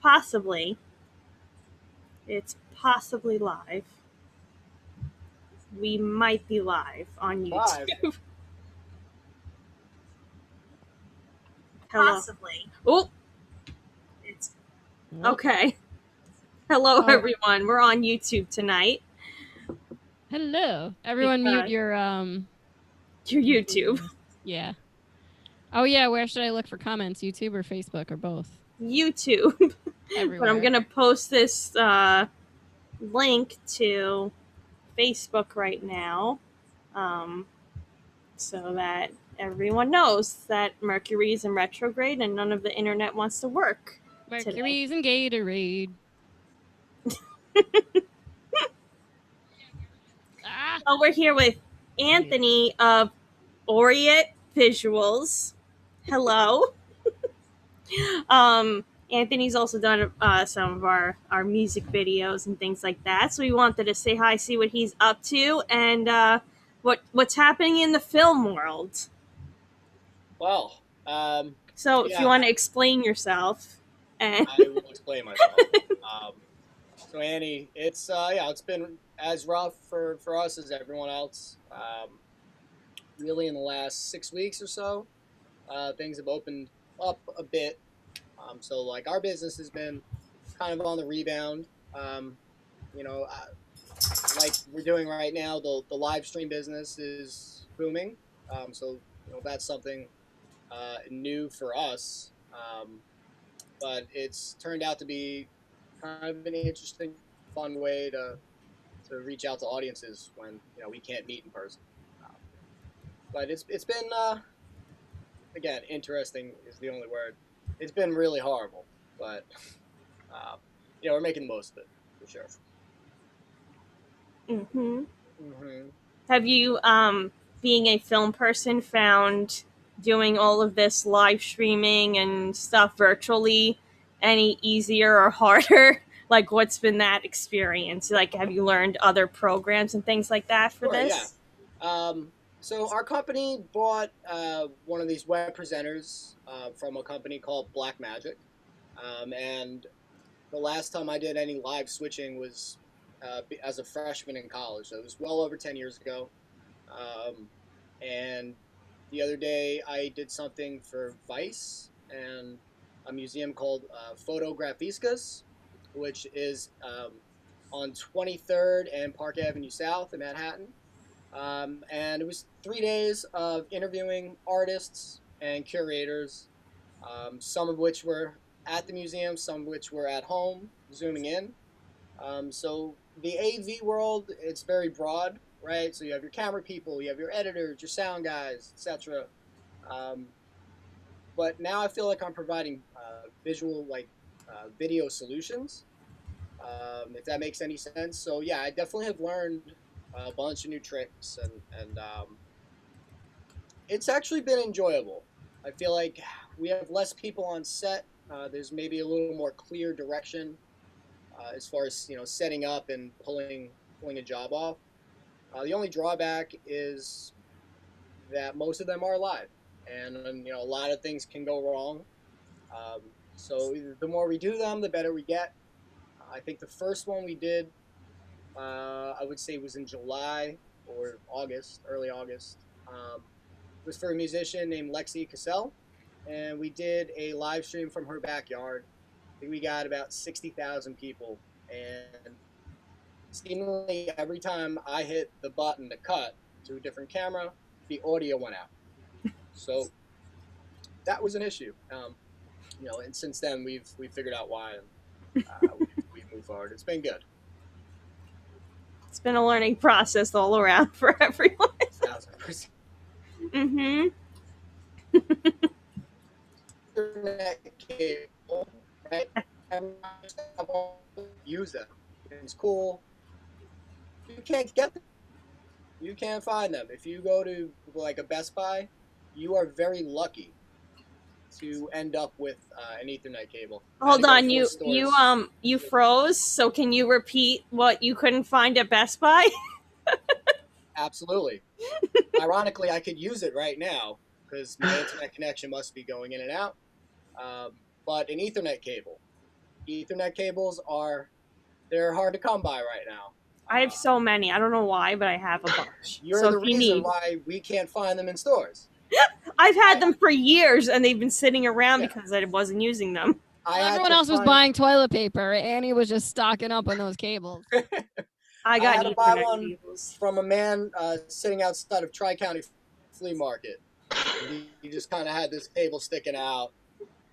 possibly live. We might be live on YouTube. Live. Hello. Possibly. Oh, It's okay. Hello, everyone. We're on YouTube tonight. Hello. Everyone mute your YouTube. Yeah. Oh yeah, where should I look for comments? YouTube or Facebook or both? YouTube. Everywhere. But I'm going to post this link to Facebook right now, so that everyone knows that Mercury's in retrograde and none of the internet wants to work. Mercury's in Gatorade. Well, we're here with Anthony of Aureate Visuals. Hello. Anthony's also done some of our music videos and things like that. So we wanted to say hi, see what he's up to, and what's happening in the film world. Well, so if you want to explain yourself, I will explain myself. So Annie, it's it's been as rough for us as everyone else. Really, in the last 6 weeks or so, things have opened up a bit. So like our business has been kind of on the rebound. Like we're doing right now, the live stream business is booming. So that's something new for us. But it's turned out to be kind of an interesting, fun way to reach out to audiences when we can't meet in person. But it's been again, interesting is the only word. It's been really horrible, but we're making the most of it for sure. Have you, being a film person, found doing all of this live streaming and stuff virtually any easier or harder? Like, what's been that experience? Like, have you learned other programs and things like that for this? Yeah. So our company bought one of these web presenters from a company called Blackmagic. And the last time I did any live switching was as a freshman in college. So it was well over 10 years ago. And the other day I did something for Vice and a museum called Photographiscus, which is on 23rd and Park Avenue South in Manhattan. And it was 3 days of interviewing artists and curators, some of which were at the museum, some of which were at home, zooming in. So the AV world, it's very broad, right? So you have your camera people, you have your editors, your sound guys, etc. But now I feel like I'm providing visual, video solutions, if that makes any sense. So yeah, I definitely have learned a bunch of new tricks, and it's actually been enjoyable. I feel like we have less people on set. There's maybe a little more clear direction as far as setting up and pulling a job off. The only drawback is that most of them are live, and a lot of things can go wrong. So the more we do them, the better we get. I think the first one we did, I would say, was in July or August, early August. It was for a musician named Lexi Cassell, and we did a live stream from her backyard. I think we got about 60,000 people, and seemingly every time I hit the button to cut to a different camera, the audio went out. So that was an issue. And since then we've figured out why, and we've moved forward. It's been good. It's been a learning process all around for everyone. 1,000%. Cable, right? Use them. It's cool. You can't get them. You can't find them. If you go to like a Best Buy, you are very lucky to end up with an Ethernet cable. Hold on, you froze. So can you repeat what you couldn't find at Best Buy? Absolutely. Ironically, I could use it right now because my internet connection must be going in and out. But an Ethernet cable, Ethernet cables they're hard to come by right now. I have so many. I don't know why, but I have a bunch. You're So the if you reason need, why we can't find them in stores. I've had I them for years, and they've been sitting around yeah, because I wasn't using them. I Well, had everyone to else was find buying toilet paper. Annie was just stocking up on those cables. I I got had to buy Ethernet one cables. from a man sitting outside of Tri County Flea Market. He just kind of had this cable sticking out,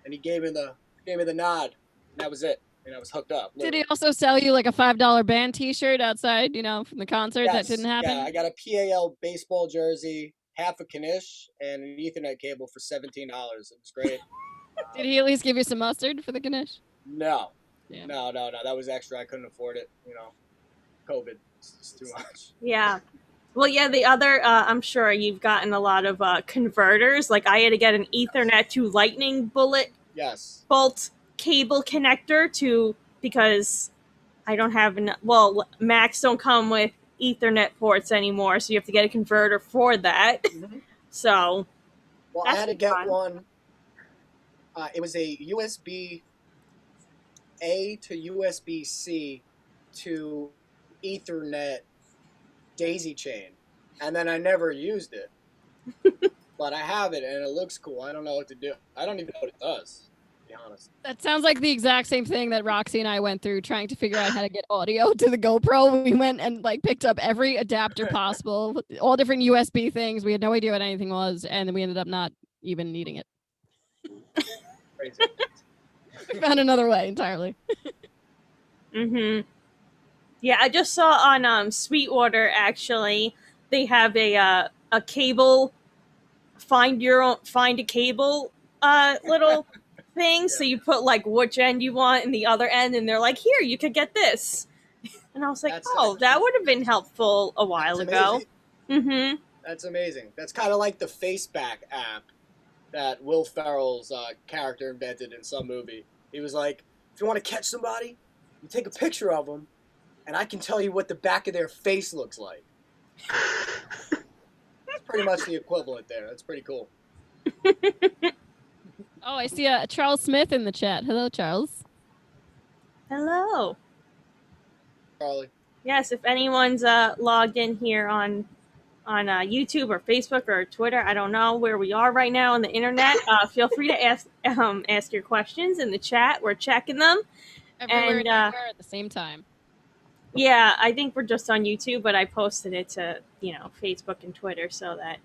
and he gave me the nod, and that was it. And I was hooked up, Did he literally. also sell you like a $5 band T-shirt outside, from the concert that didn't Yes, yeah, happen? I got a PAL baseball jersey, half a Kanish, and an Ethernet cable for $17. It was great. Did he at least give you some mustard for the Ganesh? No, Yeah. no, that was extra. I couldn't afford it. COVID, it's too much. Yeah. Well, yeah, the other, I'm sure you've gotten a lot of converters. Like, I had to get an Ethernet to Lightning bullet Yes, bolt cable connector because I don't have enough. Well, Macs don't come with Ethernet ports anymore, so you have to get a converter for that. hmm So well, I that's had to been get fun. one. It was a USB A to USB C to Ethernet daisy chain, and then I never used it. But I have it, and it looks cool. I don't know what to do. I don't even know what it does, to be honest. That sounds like the exact same thing that Roxy and I went through trying to figure out how to get audio to the GoPro. We went and like picked up every adapter possible, all different USB things. We had no idea what anything was, and then we ended up not even needing it. Crazy. We found another way entirely. Mm-hmm. Yeah, I just saw on Sweetwater actually they have a cable find a cable little thing. Yeah, So you put like which end you want in the other end, and they're like, here, you could get this. And I was like, that's oh, that would have been that's helpful a that's while amazing. ago. Mm-hmm. That's amazing. That's kind of like the Faceback app that Will Ferrell's character invented in some movie. He was like, if you want to catch somebody, you take a picture of them, and I can tell you what the back of their face looks like. It's pretty much the equivalent there. That's pretty cool. Oh, I see Charles Smith in the chat. Hello, Charles. Hello. Charlie. Yes, if anyone's logged in here on YouTube or Facebook or Twitter, I don't know where we are right now on the internet. Feel free to ask your questions in the chat. We're checking them. Everywhere And and anywhere at the same time. yeah, I think we're just on YouTube, but I posted it to Facebook and Twitter so that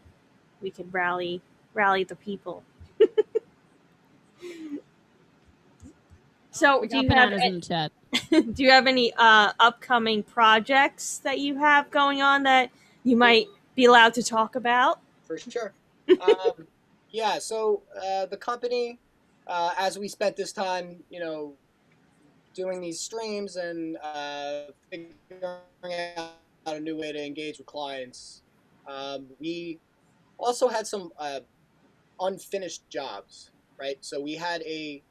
we could rally the people. So, We got bananas in the chat. do you have any upcoming projects that you have going on that you might be allowed to talk about? For sure. Um, yeah, so the company, as we spent this time, doing these streams and figuring out a new way to engage with clients, we also had some unfinished jobs, right? So we had a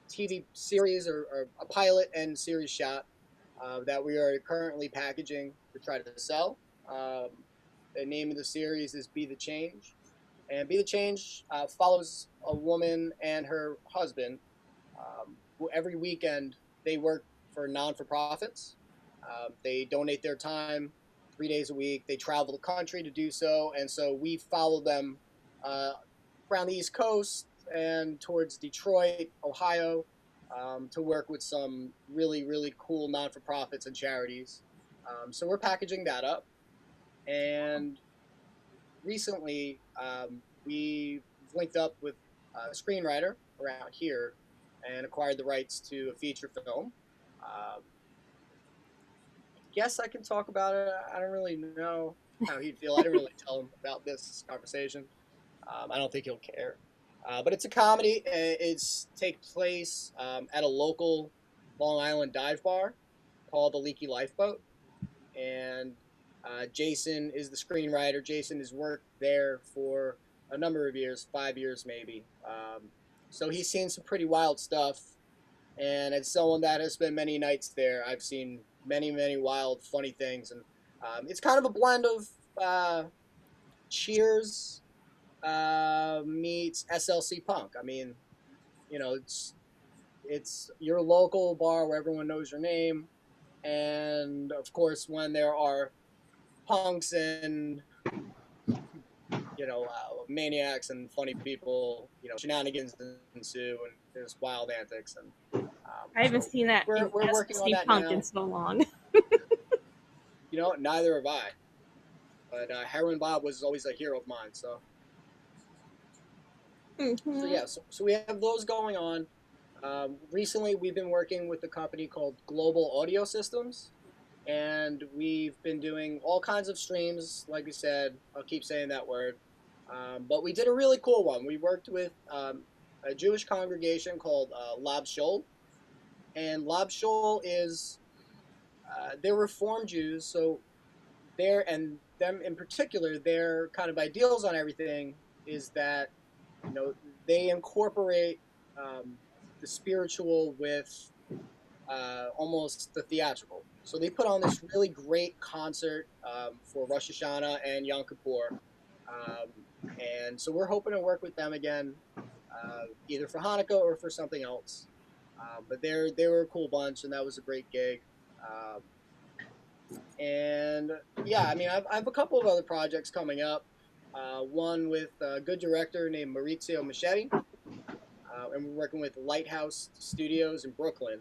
TV series or a pilot and series shot that we are currently packaging to try to sell. Um, the name of the series is Be the Change. And Be the Change follows a woman and her husband who every weekend they work for non-for-profits. They donate their time 3 days a week. They travel the country to do so, and so we follow them uh, around the East Coast and towards Detroit, Ohio, to work with some really, really cool non-for-profits and charities. So we're packaging that up, and recently we linked up with a screenwriter around here and acquired the rights to a feature film. Guess I can talk about it. I don't really know how he'd feel. I didn't really tell him about this conversation. I don't think he'll care. But it's a comedy. It's take place at a local Long Island dive bar called the Leaky Lifeboat, and Jason is the screenwriter. Jason has worked there for a number of years, 5 years maybe. So he's seen some pretty wild stuff. And as someone that has spent many nights there, I've seen many, many wild, funny things. And it's kind of a blend of Cheers meets SLC Punk. I mean, it's It's your local bar where everyone knows your name, and of course, when there are punks and maniacs and funny people, shenanigans ensue, and there's wild antics, and I haven't so seen that in we're working on SBC that Punk in now. so long. Neither have I. But Heroin Bob was always a hero of mine. So Mm-hmm. yeah, so we have those going on. Recently, we've been working with a company called Global Audio Systems, and we've been doing all kinds of streams. Like I said, I'll keep saying that word. But we did a really cool one. We worked with a Jewish congregation called Lab Shol, and Lab Shol is they're Reform Jews, so and them in particular, their kind of ideals on everything is that you know they incorporate the spiritual with almost the theatrical. So they put on this really great concert for Rosh Hashanah and Yom Kippur, um, and so we're hoping to work with them again, either for Hanukkah or for something else. But they were a cool bunch, and that was a great gig. Um, and yeah, I mean, I have a couple of other projects coming up. One with a good director named Maurizio Machete, and we're working with Lighthouse Studios in Brooklyn,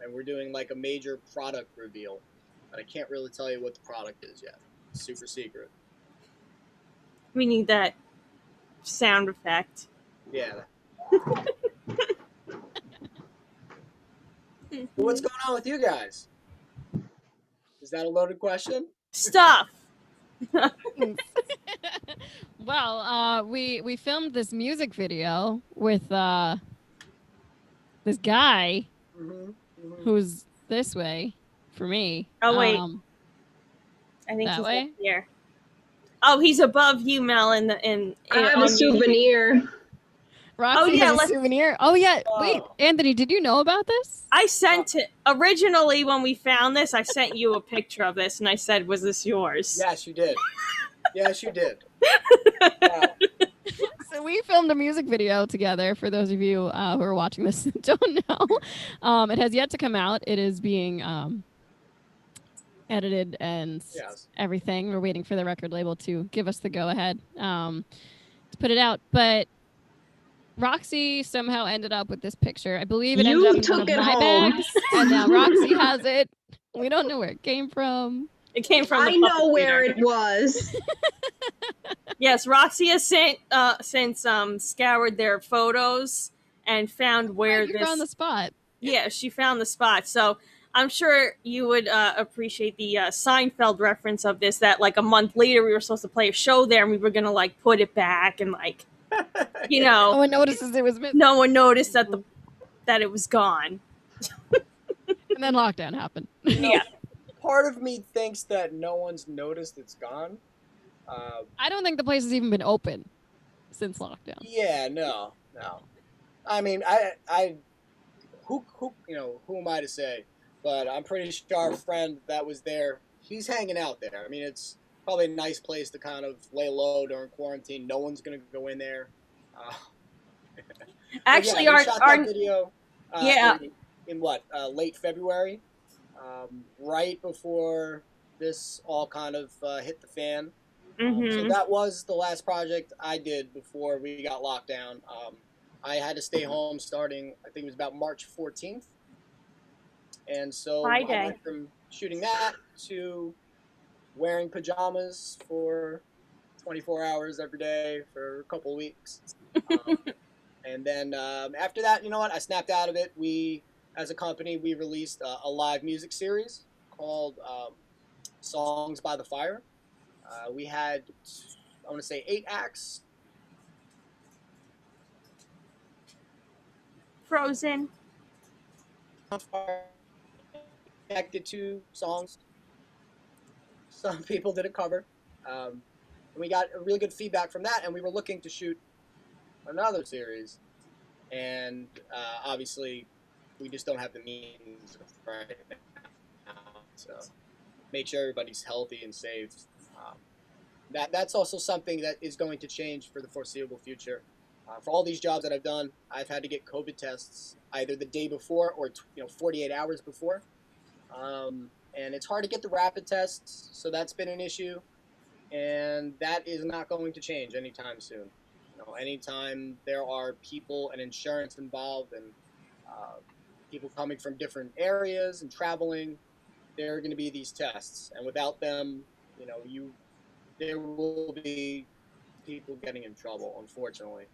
and we're doing like a major product reveal. But I can't really tell you what the product is yet. It's super secret. We need that sound effect. Yeah. What's Mm-hmm. going on with you guys? Is that a loaded question? Stuff. Well, we filmed this music video with this guy Mm-hmm. Mm-hmm. who's this way for me. Oh wait, I think That he's way. up here. Oh, he's above you, Mel, I have a on YouTube. souvenir. Roxy yeah, has a let's- souvenir. Oh yeah. Wait, Oh. Anthony, did you know about this? I sent it originally when we found this. I sent you a picture of this, and I said, "Was this yours?" Yes, you did. Yes, you did. Wow. So we filmed a music video together. For those of you who are watching this and don't know, it has yet to come out. It is being edited and Yes. everything. We're waiting for the record label to give us the go ahead to put it out. But Roxy somehow ended up with this picture. I believe it ended You up in one took of it my home. bags, and now Roxy has it. We don't know where it came from. It came from the I know puppet where theater. it was. Yes, Roxy has since scoured their photos and found where You this. found the spot. Yeah, she found the spot. So I'm sure you would appreciate the Seinfeld reference of this. That like a month later we were supposed to play a show there, and we were gonna like put it back, and like No one notices it was missing. no one noticed that it was gone. And then lockdown happened. Yeah. Part of me thinks that no one's noticed it's gone. I don't think the place has even been open since lockdown. Yeah, no. I mean, who who am I to say? But I'm pretty sure our friend that was there, he's hanging out there. I mean, it's probably a nice place to kind of lay low during quarantine. No one's gonna go in there. Actually, yeah, we shot that video. Yeah. In what late February, right before this all kind of hit the fan. So that was the last project I did before we got locked down. I had to stay home starting, I think it was about March 14th. And so I went from shooting that to wearing pajamas for 24 hours every day for a couple of weeks. And then after that, you know what? I snapped out of it. We, as a company, we released a live music series called Songs by the Fire. We had, I want to say, 8 acts. Frozen. Connected to songs. Some people did a cover. And we got a really good feedback from that, and we were looking to shoot another series. And obviously, we just don't have the means right now. So make sure everybody's healthy and safe. That's also something that is going to change for the foreseeable future. For all these jobs that I've done, I've had to get COVID tests either the day before or 48 hours before, and it's hard to get the rapid tests, so that's been an issue, and that is not going to change anytime soon. Anytime there are people and insurance involved, and uh, people coming from different areas and traveling, there are going to be these tests, and without them, you there will be people getting in trouble, unfortunately.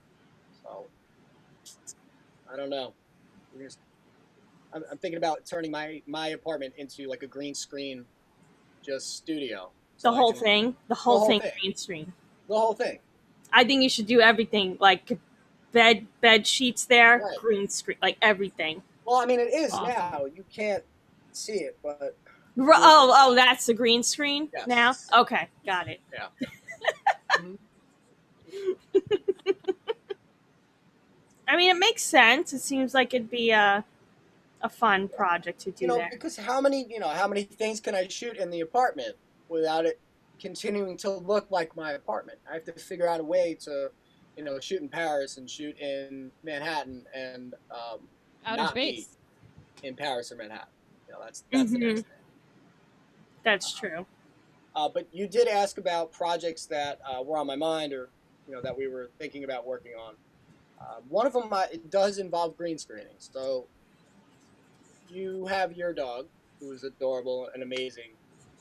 So I don't know. I'm thinking about turning my apartment into like a green screen, just studio, The so I whole can thing, the the whole whole thing thing, green screen. the whole thing. I think you should do everything, like bed sheets there, Right. green screen, like everything. Well, I mean, it is Awesome. now. You can't see it, but Oh, that's the green screen now. yes, Okay, got it. yeah. Mhm. I mean, it makes sense. It seems like it'd be a fun project to do there. Because how many things can I shoot in the apartment without it continuing to look like my apartment? I have to figure out a way to, shoot in Paris and shoot in Manhattan and Outer not be space. in Paris or Manhattan. That's the Hmm. next thing. That's true. But you did ask about projects that were on my mind, or that we were thinking about working on. One of them it does involve green screening. So you have your dog, who is adorable and amazing,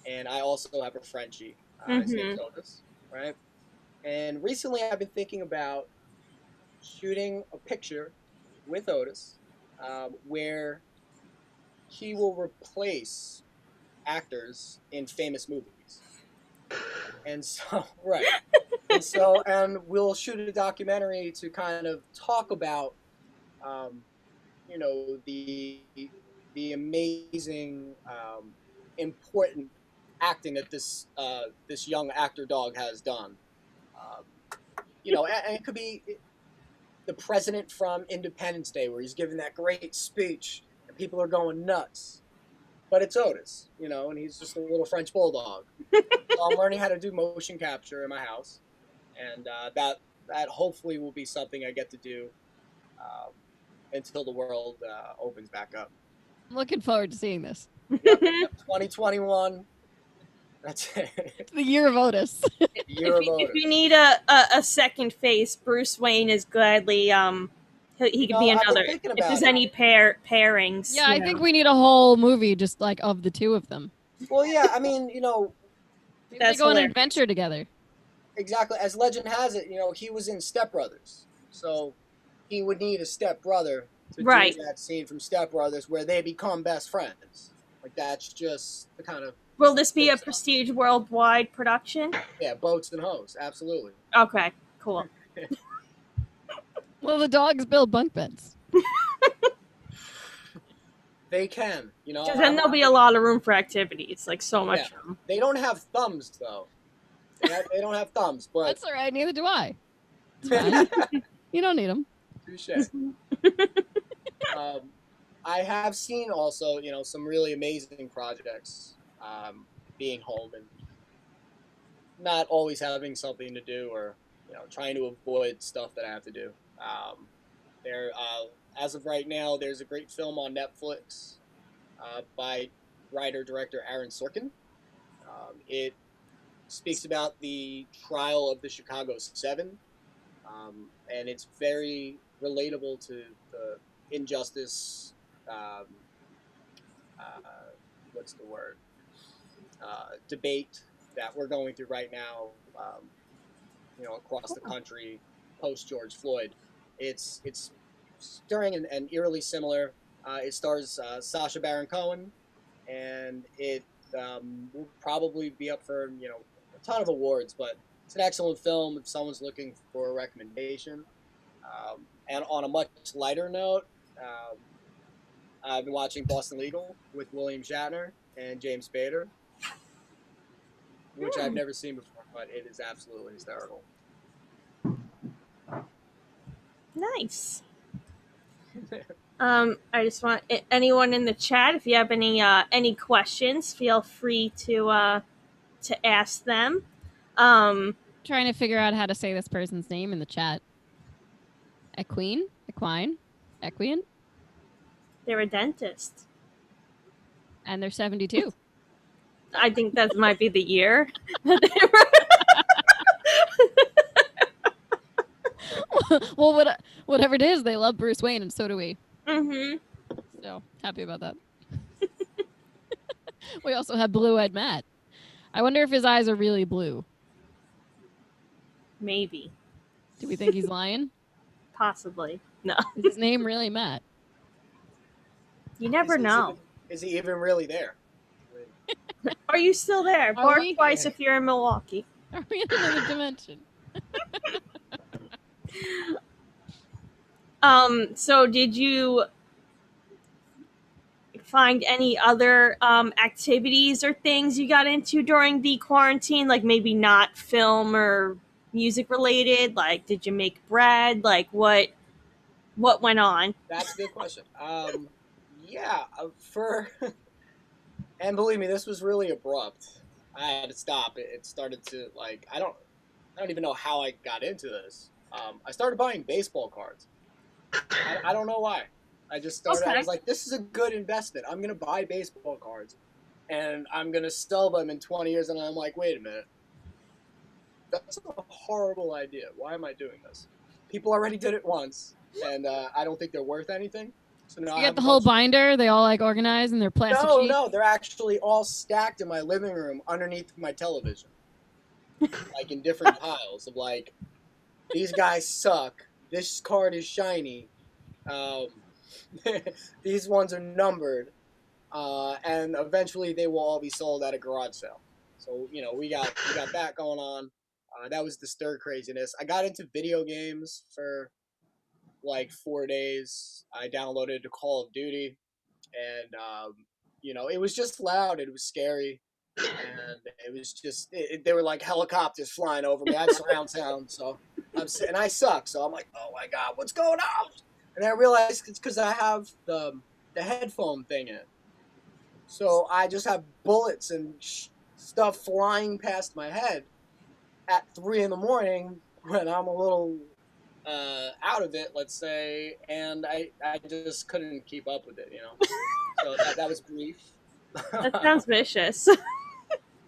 and I also have a Frenchie. His name's Hmm. Otis, right? And recently, I've been thinking about shooting a picture with Otis, where he will replace actors in famous movies. And so, right. And we'll shoot a documentary to kind of talk about, um, the amazing, important acting that this young actor dog has done. Um, and it could be the president from Independence Day, where he's giving that great speech and people are going nuts. But it's Otis, and he's just a little French bulldog. So I'm learning how to do motion capture in my house, and that hopefully will be something I get to do, um, until the world opens back up. I'm looking forward to seeing this. Yep. 2021. That's it. It's the year of Otis. Year of If you Otis. need a second face, Bruce Wayne is gladly he could be I've been another. thinking If there's about it. any pairings, Yeah, I think we need a whole movie just like of the two of them. Well, yeah, I mean, Maybe they That's go on an hilarious. adventure together. exactly as legend has it, he was in Step Brothers, so he would need a step brother to Right. do that scene from Step Brothers where they become best friends. Like that's just the kind of Will this be a stuff. Prestige worldwide production? Yeah, boats and hoes, absolutely. Okay, cool. Well, the dogs build bunk beds. They can, Because then there'll be a lot of room for activities, like so much Yeah. room. They don't have thumbs though. They don't have thumbs, but That's all right. Neither do I. It's fine. You don't need them. touche. I have seen also, some really amazing projects, being home and not always having something to do, or trying to avoid stuff that I have to do. There, as of right now, there's a great film on Netflix, by writer director Aaron Sorkin. It speaks about the trial of the Chicago Seven, and it's very relatable to the injustice. Um, what's the word? Debate that we're going through right now, across the country post George Floyd. It's stirring and eerily similar. It stars Sacha Baron Cohen, and it will probably be up for a ton of awards. But it's an excellent film if someone's looking for a recommendation. And on a much lighter note, I've been watching Boston Legal with William Shatner and James Spader, which I've never seen before, but it is absolutely hysterical. Nice. I just want anyone in the chat, if you have any questions, feel free to ask them. Trying to figure out how to say this person's name in the chat. Equine, They're a dentist. and they're 72. I think that might be the year. Well, whatever it is, they love Bruce Wayne, and so do we. Mm-hmm. So happy about that. We also have Blue-Eyed Matt. I wonder if his eyes are really blue. Maybe. Do we think he's lying? Possibly. No. Is his name really Matt? You never know. Is he even really there? Are you still there? Bark we? twice if you're in Milwaukee. Are we in another dimension? So did you find any other activities or things you got into during the quarantine? Like maybe not film or music related? Like did you make bread? Like what went on? That's a good question. Yeah, and believe me, this was really abrupt. I had to stop. It started to like I don't even know how I got into this. I started buying baseball cards. I don't know why. I just started. Okay. I was like, this is a good investment. I'm gonna buy baseball cards, and I'm gonna sell them in 20 years. And I'm like, wait a minute, that's a horrible idea. Why am I doing this? People already did it once, and I don't think they're worth anything. So now You get the whole binder. They all like organized in their plastic sheets. No, they're actually all stacked in my living room underneath my television, like in different piles of like, these guys suck. This card is shiny. These ones are numbered, and eventually they will all be sold at a garage sale. So we got that going on. That was the stir craziness. I got into video games for like 4 days. I downloaded Call of Duty, and it was just loud. It was scary, and it was just they were like helicopters flying over me. I had surround sound, so and I suck. So I'm like, oh my god, what's going on? And I realized it's because I have the headphone thing in. So I just have bullets and stuff flying past my head at 3 a.m. when I'm a little out of it, let's say, and I just couldn't keep up with it, So that was brief. That sounds vicious.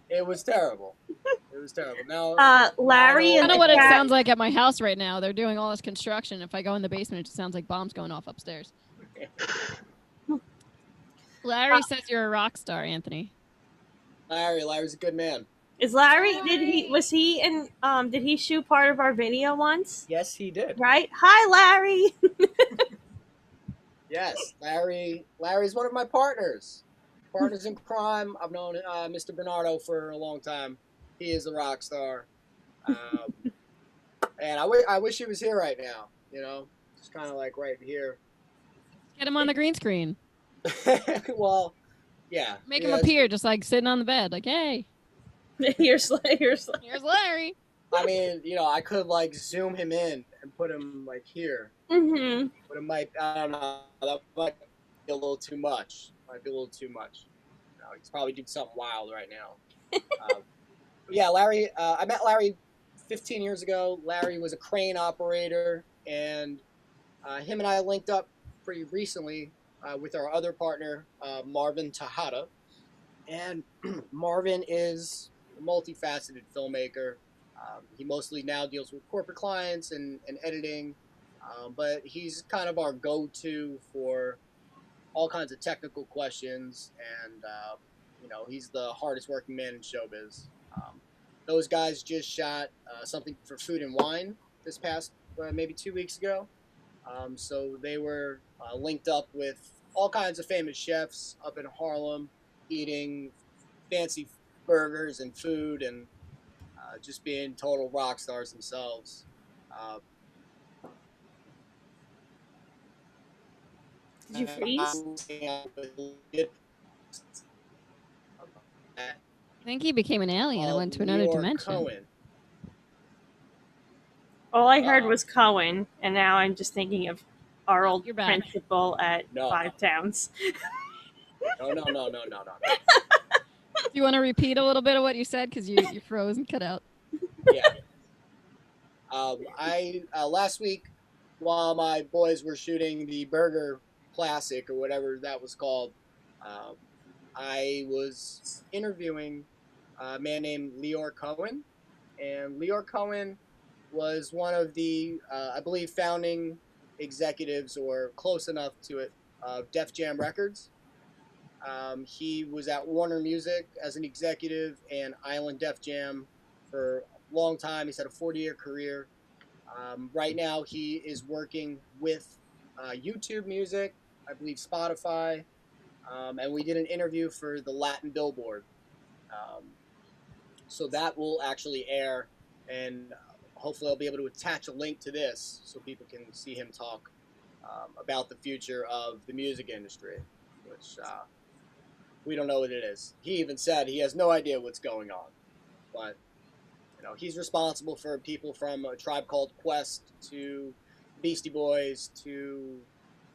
It was terrible. It was terrible. Now, Larry, I know what it sounds like at my house right now. They're doing all this construction. If I go in the basement, it just sounds like bombs going off upstairs. Larry says you're a rock star, Anthony. Larry's a good man. Is Larry? Did he shoot part of our video once? Yes, he did. Right. Hi, Larry. Yes, Larry's one of my partners in crime. I've known Mr. Bernardo for a long time. He is a rock star, and I wish he was here right now. Just kind of like right here. Get him on the green screen. Well, yeah. Make him appear just like sitting on the bed, like, hey. Here's Larry. I mean, I could like zoom him in and put him like here. Mm-hmm. But it might, I don't know, that might be a little too much. He's probably doing something wild right now. Yeah, Larry, I met Larry 15 years ago. Larry was a crane operator, and him and I linked up pretty recently with our other partner, Marvin Tejada. And Marvin is a multifaceted filmmaker. He mostly now deals with corporate clients and editing, but he's kind of our go-to for all kinds of technical questions, and he's the hardest working man in showbiz. Those guys just shot something for Food and Wine this past maybe 2 weeks ago. So they were linked up with all kinds of famous chefs up in Harlem, eating fancy burgers and food, and just being total rock stars themselves. Did you freeze? I think he became an alien and went to another dimension. Cohen. All I heard was Cohen, and now I'm just thinking of our old You're back. principal at Five Towns. No. Do you want to repeat a little bit of what you said? Because you froze and cut out. Yeah. I last week while my boys were shooting the Burger Classic or whatever that was called, um, I was interviewing a man named Leor Cohen, and Leor Cohen was one of the, I believe, founding executives or close enough to it of Def Jam Records. He was at Warner Music as an executive and Island Def Jam for a long time. He's had a 40-year career. Right now, he is working with YouTube Music, I believe Spotify, and we did an interview for the Latin Billboard. Um, so that will actually air, and hopefully, I'll be able to attach a link to this so people can see him talk about the future of the music industry, which we don't know what it is. He even said he has no idea what's going on, but he's responsible for people from A Tribe Called Quest to Beastie Boys to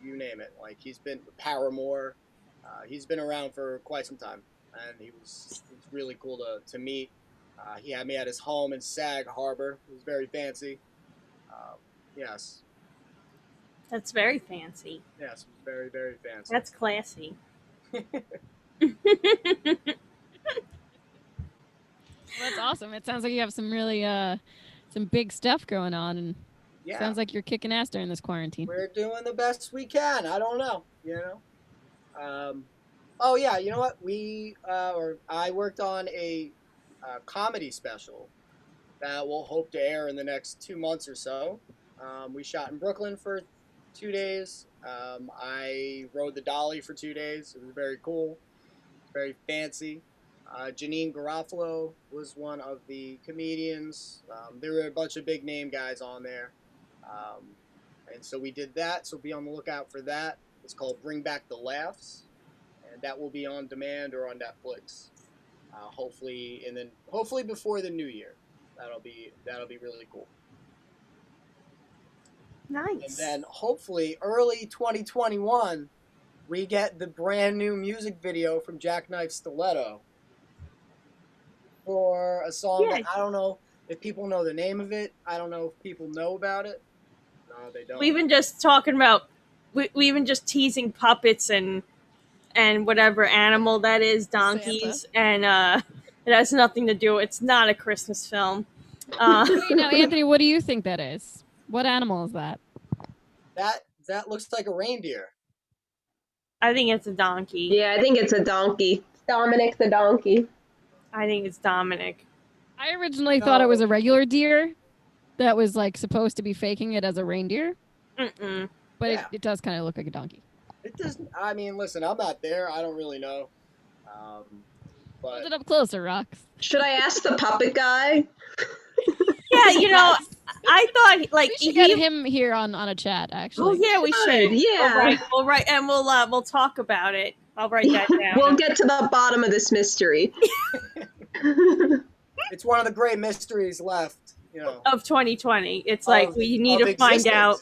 you name it. Like he's been Paramore. He's been around for quite some time, and it's really cool to meet. He had me at his home in Sag Harbor. It was very fancy. Yes, That's very fancy. yes, it was very very fancy. That's classy. Well, that's awesome. It sounds like you have some really some big stuff going on, and Yeah, sounds like you're kicking ass during this quarantine. we're doing the best we can. I don't know, Oh yeah, you know what? I worked on a comedy special that we'll hope to air in the next 2 months or so. We shot in Brooklyn for 2 days. I rode the dolly for 2 days. It was very cool, very fancy. Janine Garofalo was one of the comedians. There were a bunch of big name guys on there. Um, and so we did that. So be on the lookout for that. It's called Bring Back the Laughs, and that will be on demand or on Netflix. Hopefully before the new year. That'll be really cool. Nice. And then hopefully early 2021, we get the brand new music video from Jackknife Stiletto for a song that I don't know if people know the name of it. I don't know if people know about it. No, they don't. We even just talking about we even just teasing puppets and whatever animal that is, donkeys, and it has nothing to do. It's not a Christmas film. Now, Anthony, what do you think that is? What animal is that? That looks like a reindeer. I think it's a donkey. Yeah, I think it's a donkey. Dominic the donkey. I think it's Dominic. I originally thought it was a regular deer that was like supposed to be faking it as a reindeer. Mm-mm. But Yeah. it does kind of look like a donkey. It doesn't. I mean, listen, I'm not there. I don't really know. Hold But it up closer, Rox. Should I ask the puppet guy? Yeah, I thought like We should get him here on a chat. Oh Actually, yeah, we should. Yeah. We'll write, and we'll talk about it. I'll write that down. We'll get to the bottom of this mystery. it's one of the great mysteries left. Of 2020. It's like we need to find out.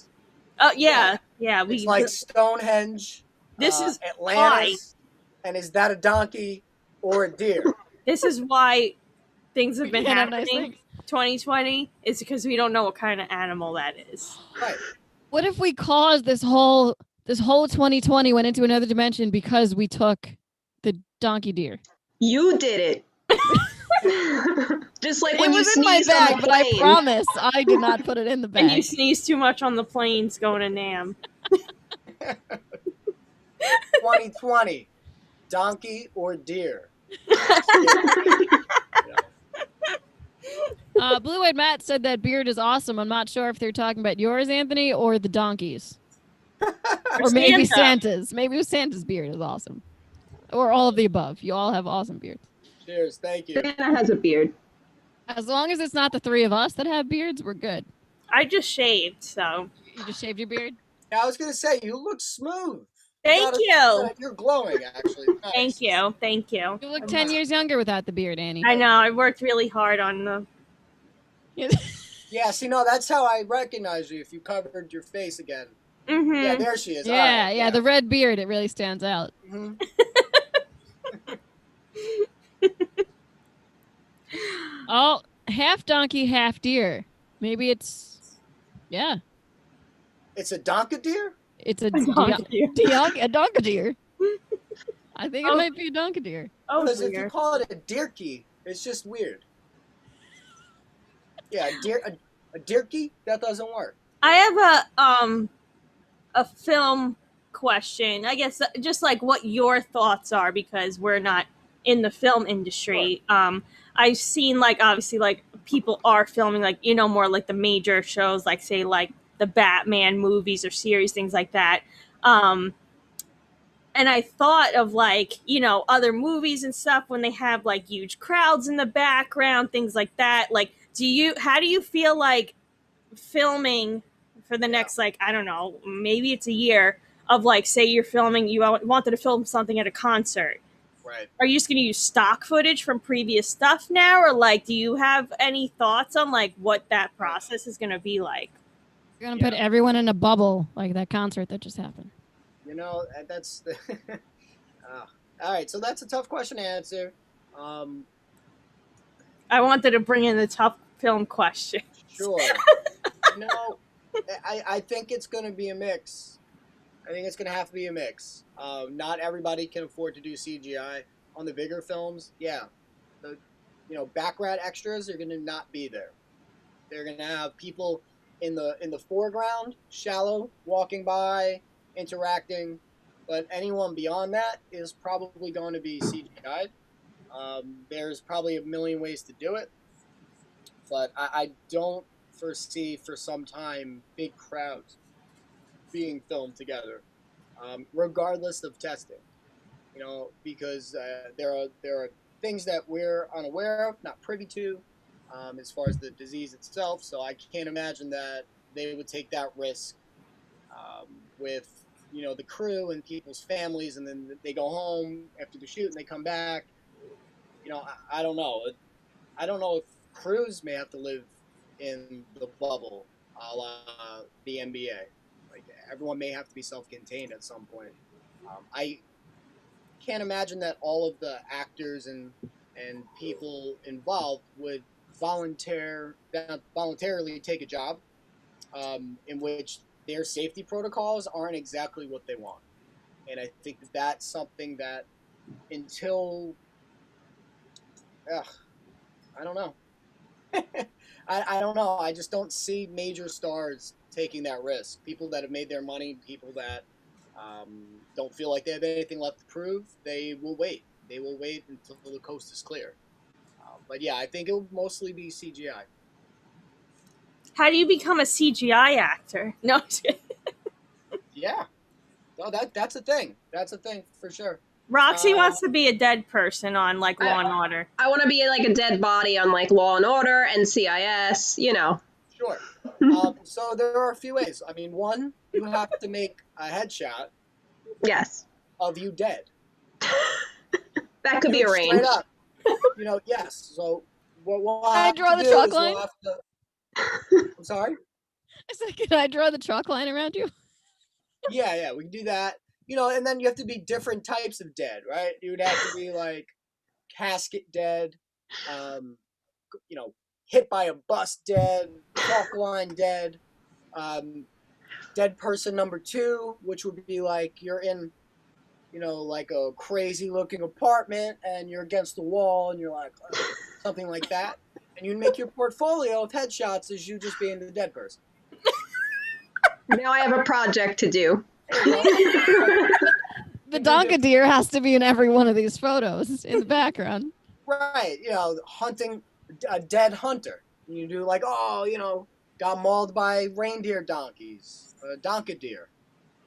Oh yeah. It's like Stonehenge. This is Atlantis, and is that a donkey or a deer? This is why things have been can't have nice happening. things. 2020 is because we don't know what kind of animal that is. Right. What if we caused this whole 2020 went into another dimension because we took the donkey deer? You did it. Just like when It you was in my sneezed on bag, the but I plane. promise I did not put it in the And you bag. sneeze too much on the planes going to Nam. 2020, donkey or deer? Blue-Eyed Matt said that beard is awesome. I'm not sure if they're talking about yours, Anthony, or the donkey's. Or maybe Santa. Santa's. Maybe Santa's beard is awesome. Or all of the above. You all have awesome beards. Cheers, thank you. Santa has a beard. As long as it's not the three of us that have beards, we're good. I just shaved, so You just shaved your beard? Yeah, I was gonna say you look smooth. thank you. You're glowing, actually. Nice. Thank you. You look 10 years younger without the beard, Annie. I know. I worked really hard on the. Yeah, see, no, that's how I recognize you if you covered your face again. Mm-hmm. Yeah, there she is. Yeah, All right, yeah, the red beard, it really stands out. Mhm. Oh, half donkey, half deer. Maybe it's, yeah. It's a donkadeer? It's a Donkey. a donkadeer. I think it Oh. might be a donkadeer. Oh Because if you dear. call it a deerkey, it's just weird. Yeah, a deerkey? That doesn't work. I have a film question. I guess just like what your thoughts are because we're not in the film industry. I've seen like obviously like people are filming like more like the major shows like say like the Batman movies or series things like that. Um, and I thought of like other movies and stuff when they have like huge crowds in the background, things like that. Like, how do you feel like filming for the next like I don't know maybe it's a year of like say you're filming you wanted to film something at a concert, Right. are you just going to use stock footage from previous stuff now or like do you have any thoughts on like what that process is going to be like? You're gonna put everyone in a bubble like that concert that just happened. That's the. All right, so that's a tough question to answer. I wanted to bring in the tough film question. Sure. No, I think it's going to be a mix. I think it's going to have to be a mix. Not everybody can afford to do CGI on the bigger films. Yeah, the background extras are going to not be there. They're going to have people in the foreground, shallow, walking by, interacting, but anyone beyond that is probably going to be CGI. There's probably a million ways to do it, but I don't foresee for some time big crowds being filmed together, regardless of testing. Because there are things that we're unaware of, not privy to, as far as the disease itself. So I can't imagine that they would take that risk with the crew and people's families, and then they go home after the shoot and they come back. I don't know. I don't know if crews may have to live in the bubble, a la the NBA. Like everyone may have to be self-contained at some point. I can't imagine that all of the actors and people involved would voluntarily take a job in which their safety protocols aren't exactly what they want. And I think that's something that until I don't know. I don't know. I just don't see major stars taking that risk. People that have made their money, people that don't feel like they have anything left to prove, they will wait. They will wait until the coast is clear. But yeah, I think it will mostly be CGI. How do you become a CGI actor? No. Yeah, no, that's a thing. That's a thing for sure. Roxy wants to be a dead person on like Law and Order. I want to be like a dead body on like Law and Order and CIS, Sure. So there are a few ways. I mean, one, you have to make a headshot Yes. of you dead. That could be arranged. Straight up. Yes. So what we'll I have draw to the do chalk is line? we'll have to... I'm sorry? I said, can I draw the chalk line around you? Yeah, we can do that. And then you have to be different types of dead, right? You would have to be like casket dead, hit by a bus dead, chalk line dead, dead person number 2, which would be like you're in, like a crazy looking apartment and you're against the wall and you're like, something like that. And you make your portfolio of headshots as you just being the dead person. Now I have a project to do. The donkadeer has to be in every one of these photos in the background. Right, hunting a dead hunter. You do like, got mauled by reindeer donkeys, donkadeer.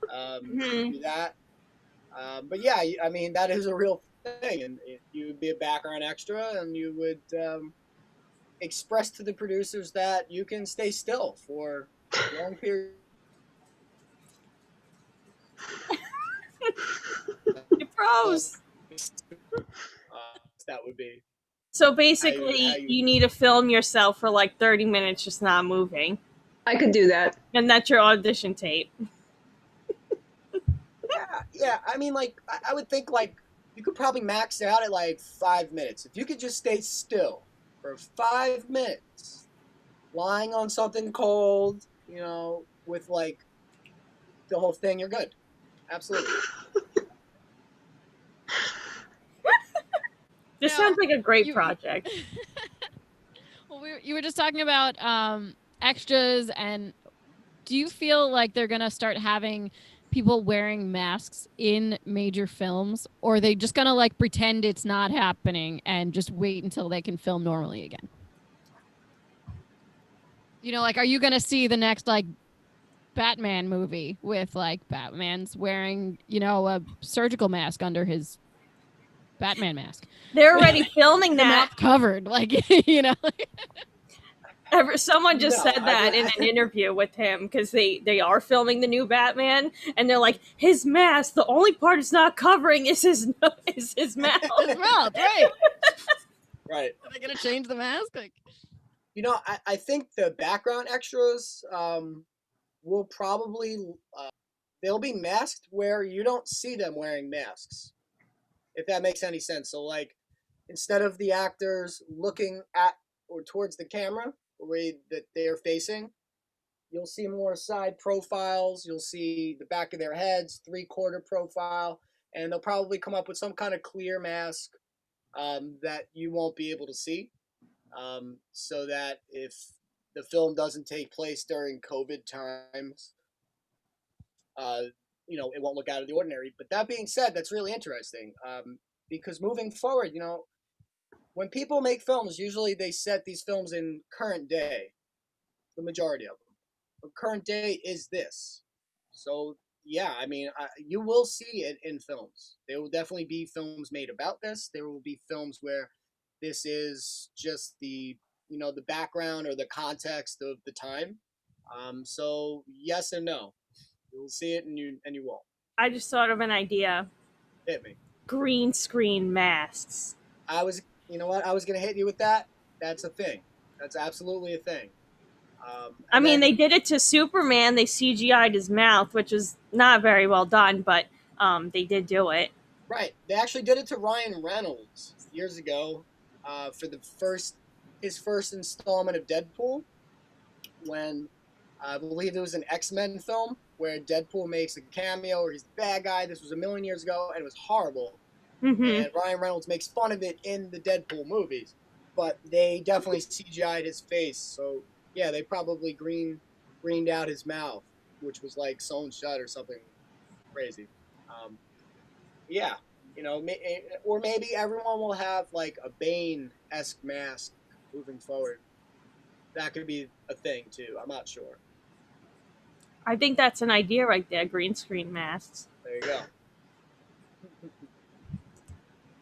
Do that. But yeah, I mean, that is a real thing. And you would be a background extra and you would express to the producers that you can stay still for long periods. You froze. That would be. So basically, you need to film yourself for like 30 minutes just not moving. I could do that. And that's your audition tape. Yeah. I mean, like, I would think, like, you could probably max out at, like, 5 minutes. If you could just stay still for 5 minutes, lying on something cold, with, like, the whole thing, you're good. Absolutely. This Now, sounds like a great you- project. Well, you were just talking about extras, and do you feel like they're gonna start having people wearing masks in major films, or are they just gonna like pretend it's not happening and just wait until they can film normally again? You know, like, are you gonna see the next like Batman movie with like Batman's wearing, you know, a surgical mask under his Batman mask? They're already filming The that. mouth covered, like, you know. Someone just No, said that in an interview with him because they are filming the new Batman, and they're like, his mask. The only part it's not covering is his is his mouth. His mouth, right? Right. Are they gonna change the mask? Like, You know, I think the background extras will probably they'll be masked where you don't see them wearing masks, if that makes any sense. So like, instead of the actors looking at or towards the camera, the way that they're facing, you'll see more side profiles. You'll see the back of their heads, 3/4 profile, and they'll probably come up with some kind of clear mask that you won't be able to see, so that if the film doesn't take place during COVID times, uh, it won't look out of the ordinary. But that being said, that's really interesting, because moving forward, when people make films, usually they set these films in current day, the majority of them. But current day is this. So, yeah, I mean, you will see it in films. There will definitely be films made about this. There will be films where this is just the background or the context of the time. So, yes and no. You will see it and you won't. I just thought of an idea: Hit me. green screen masks. You know what? I was gonna hit you with that. That's a thing. That's absolutely a thing. I And mean, then they did it to Superman. They CGI'd his mouth, which is not very well done, but they did do it. right, they actually did it to Ryan Reynolds years ago, for his first installment of Deadpool, when I believe it was an X-Men film where Deadpool makes a cameo or he's the bad guy. This was a million years ago, and it was horrible. Mm-hmm. And Ryan Reynolds makes fun of it in the Deadpool movies, but they definitely CGI'd his face. So yeah, they probably greened out his mouth, which was like sewn shut or something crazy. Um, yeah, or maybe everyone will have like a Bane-esque mask moving forward. That could be a thing too. I'm not sure. I think that's an idea right there: green screen masks. There you go.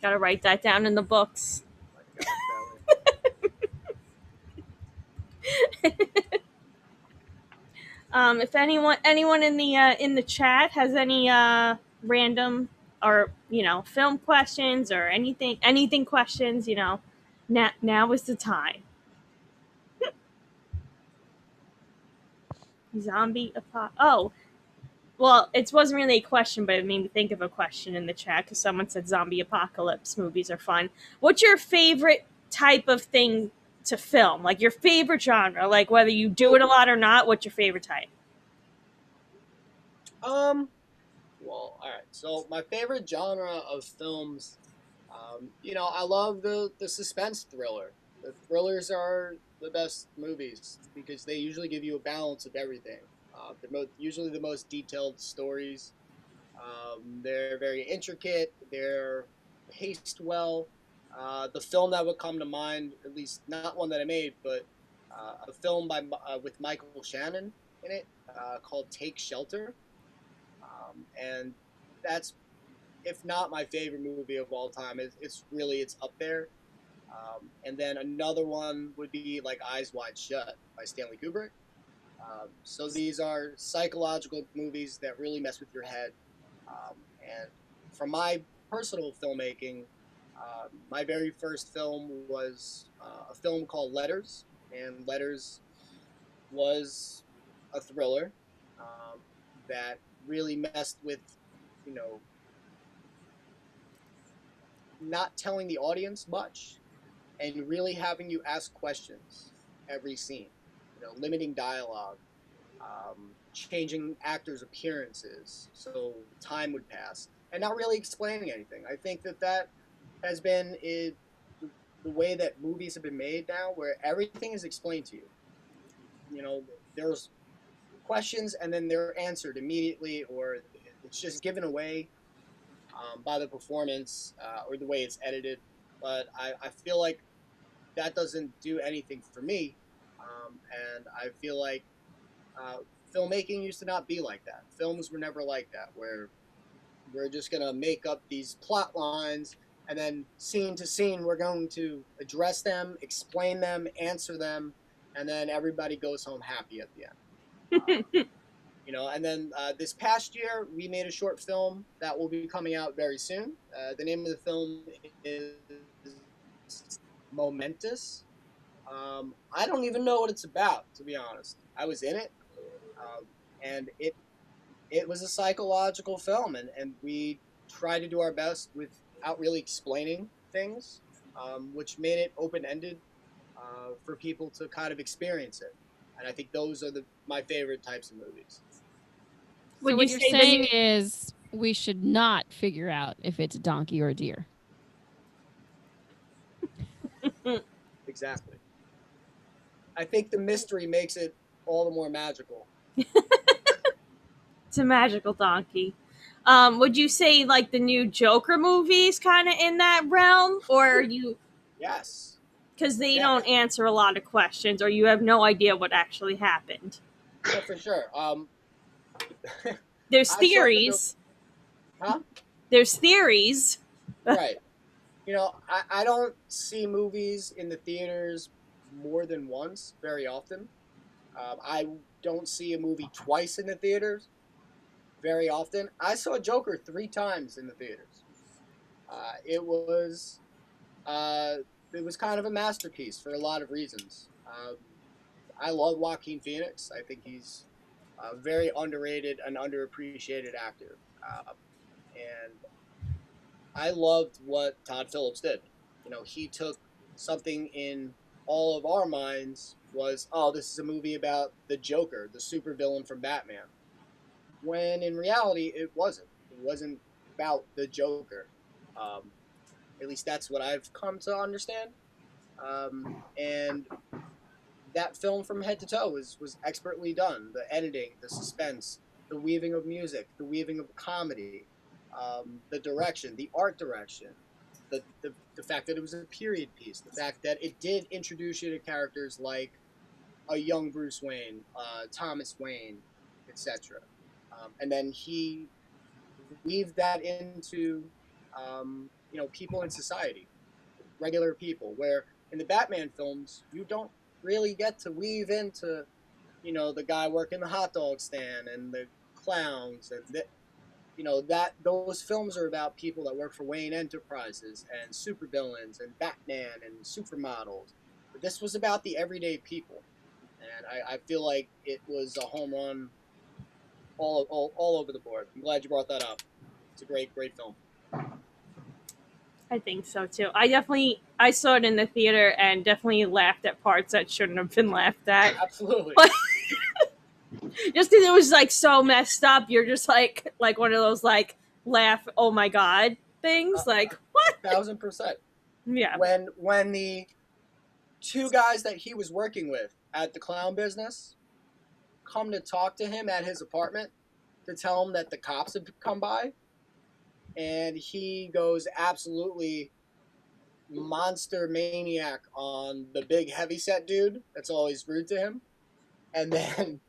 Got to write that down in the books. My God, If anyone in the chat has any random or film questions or anything questions, now is the time. Zombie apocalypse. Oh, well, it wasn't really a question, but it made me think of a question in the chat because someone said zombie apocalypse movies are fun. What's your favorite type of thing to film? Like your favorite genre? Like whether you do it a lot or not, what's your favorite type? Well, all right. So my favorite genre of films, I love the suspense thriller. The thrillers are the best movies because they usually give you a balance of everything. They're usually the most detailed stories. They're very intricate. They're paced well. The film that would come to mind, at least not one that I made, but a film with Michael Shannon in it, called Take Shelter, and that's, if not my favorite movie of all time, it's up there. And then another one would be like Eyes Wide Shut by Stanley Kubrick. So these are psychological movies that really mess with your head. And from my personal filmmaking, my very first film was a film called Letters, and Letters was a thriller, that really messed with, you know, not telling the audience much and really having you ask questions every scene, limiting dialogue. changing actors' appearances so time would pass, and not really explaining anything. I think that has been the way that movies have been made now, where everything is explained to you. You know, there's questions and then they're answered immediately, or it's just given away by the performance or the way it's edited. But I feel like that doesn't do anything for me, and I feel like uh, filmmaking used to not be like that. Films were never like that, where we're just gonna make up these plot lines and then scene to scene we're going to address them, explain them, answer them, and then everybody goes home happy at the end. You know, and then this past year we made a short film that will be coming out very soon. The name of the film is Momentous. I don't even know what it's about, to be honest. I was in it, and it was a psychological film, and we tried to do our best without really explaining things, which made it open ended for people to kind of experience it. And I think those are my favorite types of movies. So what you're saying is we should not figure out if it's a donkey or a deer. Exactly. I think the mystery makes it all the more magical. It's a magical donkey. Would you say like the new Joker movies kind of in that realm, or are you? Yes. Because they don't answer a lot of questions, or you have no idea what actually happened. Yeah, for sure. There's theories. Huh? There's theories. Right. You know, I don't see movies in the theaters more than once very often. I don't see a movie twice in the theaters very often. I saw Joker 3 times in the theaters. It was kind of a masterpiece for a lot of reasons. I love Joaquin Phoenix. I think he's a very underrated and underappreciated actor. And I loved what Todd Phillips did. You know, he took something in all of our minds was, oh, this is a movie about the Joker, the supervillain from Batman. When in reality, it wasn't. It wasn't about the Joker. Um, at least that's what I've come to understand. And that film from head to toe was expertly done. The editing, the suspense, the weaving of music, the weaving of comedy, the direction, the art direction, the fact that it was a period piece, the fact that it did introduce you to characters like a young Bruce Wayne, Thomas Wayne, etc. And then he weaved that into people in society, regular people, where in the Batman films you don't really get to weave into the guy working the hot dog stand and the clowns and that those films are about people that work for Wayne Enterprises and supervillains and Batman and supermodels. But this was about the everyday people, and I feel like it was a home run all over the board. I'm glad you brought that up. It's a great film. I think so too. I saw it in the theater and definitely laughed at parts that shouldn't have been laughed at. Absolutely. But just because it was like so messed up, you're just like one of those like laugh, oh my god things. Like what? 1,000%. Yeah. When the two guys that he was working with at the clown business come to talk to him at his apartment to tell him that the cops have come by, and he goes absolutely monster maniac on the big heavyset dude that's always rude to him, and then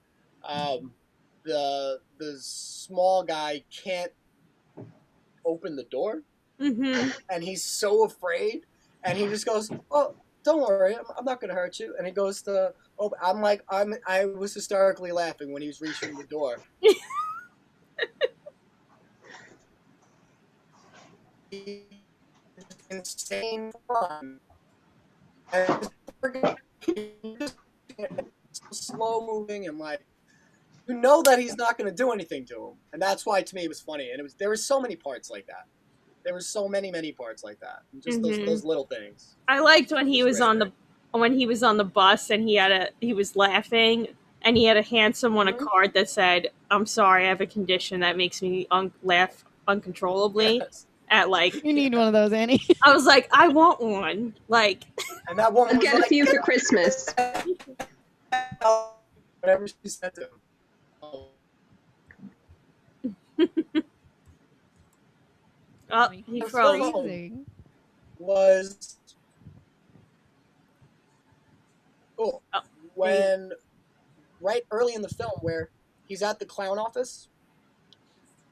the small guy can't open the door, and he's so afraid, and he just goes, "Oh, don't worry, I'm not gonna hurt you." And he goes to, "Oh," I was hysterically laughing when he was reaching the door. Insane fun, and slow moving, and like that he's not going to do anything to him, and that's why to me it was funny. And there were so many parts like that. There were so many parts like that. Just those little things. I liked when he was on the bus and he was laughing and he had to hand someone a Mhm. card that said, "I'm sorry, I have a condition that makes me laugh uncontrollably." Yes. At like, You need one of those, Annie. I was like, I want one. Like, And that woman I'll was get a like, few "Get for Christmas. out," whatever she said to him. Oh, oh, he the froze. film Amazing. was cool. Oh, When right early in the film where he's at the clown office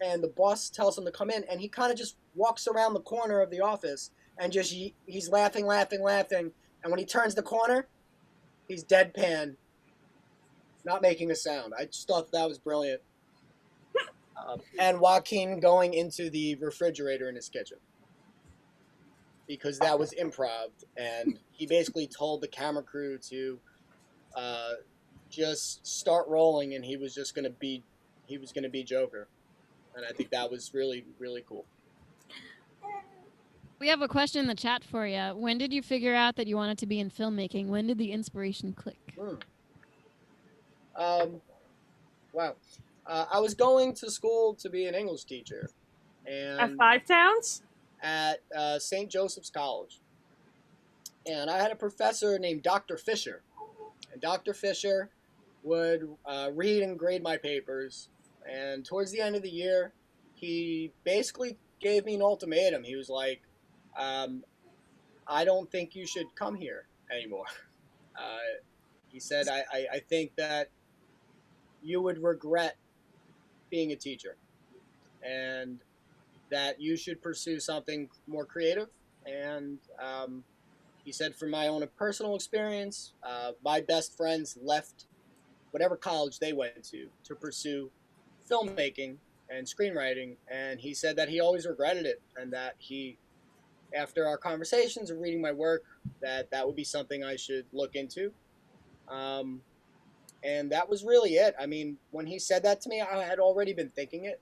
and the boss tells him to come in and he kind of just walks around the corner of the office and just he's laughing, and when he turns the corner he's deadpan, not making a sound. I just thought that was brilliant. And Joaquin going into the refrigerator in his kitchen because that was improv, and he basically told the camera crew to uh, just start rolling, and he was gonna be Joker, and I think that was really really cool. We have a question in the chat for you. When did you figure out that you wanted to be in filmmaking? When did the inspiration click? Um, wow, I was going to school to be an English teacher, at and Five Towns. at St. Joseph's College, and I had a professor named Dr. Fisher, and Dr. Fisher would read and grade my papers. And towards the end of the year, he basically gave me an ultimatum. He was like, um, "I don't think you should come here anymore." He said, I think that you would regret being a teacher, and that you should pursue something more creative." And he said, from my own personal experience, my best friends left whatever college they went to pursue filmmaking and screenwriting, and he said that he always regretted it, and that he, after our conversations and reading my work, that would be something I should look into. um, and that was really it. I mean, when he said that to me, I had already been thinking it.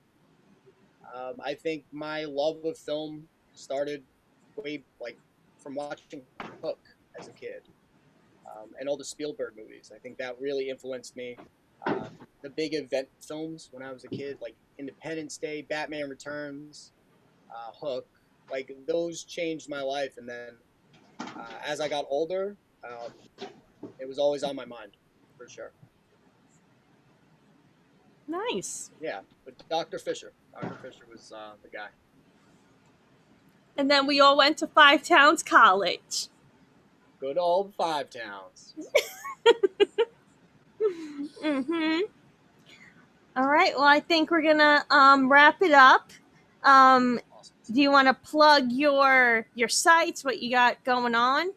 I think my love of film started way like from watching Hook as a kid, and all the Spielberg movies. I think that really influenced me. The big event films when I was a kid, like Independence Day, Batman Returns, Hook, like those changed my life. And then as I got older, it was always on my mind, for sure. Nice. Yeah, but Dr. Fisher was the guy. And then we all went to Five Towns College. Good old Five Towns. Mm-hmm. All right. Well, I think we're gonna wrap it up. Awesome. Do you want to plug your sites? What you got going on?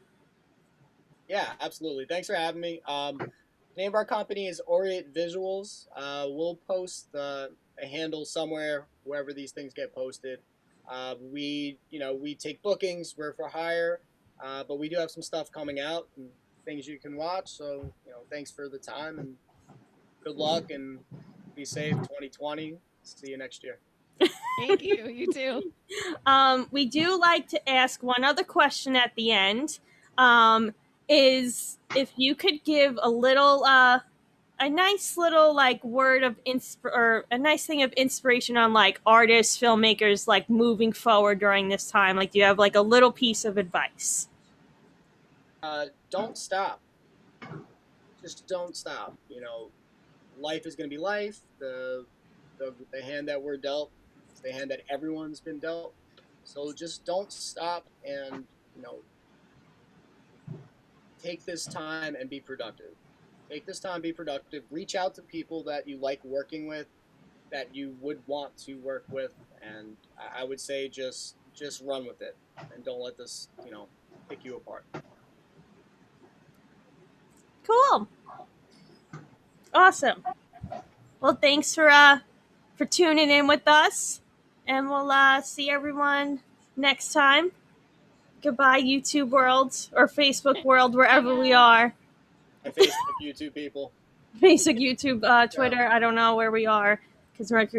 Yeah, absolutely. Thanks for having me. The name of our company is Aureate Visuals. We'll post a handle somewhere wherever these things get posted. We take bookings. We're for hire, but we do have some stuff coming out and things you can watch. So thanks for the time and good luck and be safe. 2020. See you next year. Thank you. You too. We do like to ask one other question at the end. Is if you could give a nice little like word of or a nice thing of inspiration on like artists, filmmakers, like moving forward during this time. Like, do you have like a little piece of advice? Don't stop. Just don't stop. Life is going to be life. The hand that we're dealt is the hand that everyone's been dealt. So just don't stop, and take this time and be productive. Take this time, be productive. Reach out to people that you like working with, that you would want to work with, and I would say just run with it, and don't let this pick you apart. Cool. Awesome. Well, thanks for tuning in with us, and we'll see everyone next time. Goodbye, YouTube world or Facebook world, wherever we are. My Facebook, YouTube people. Facebook, YouTube, Twitter. I don't know where we are because Mercury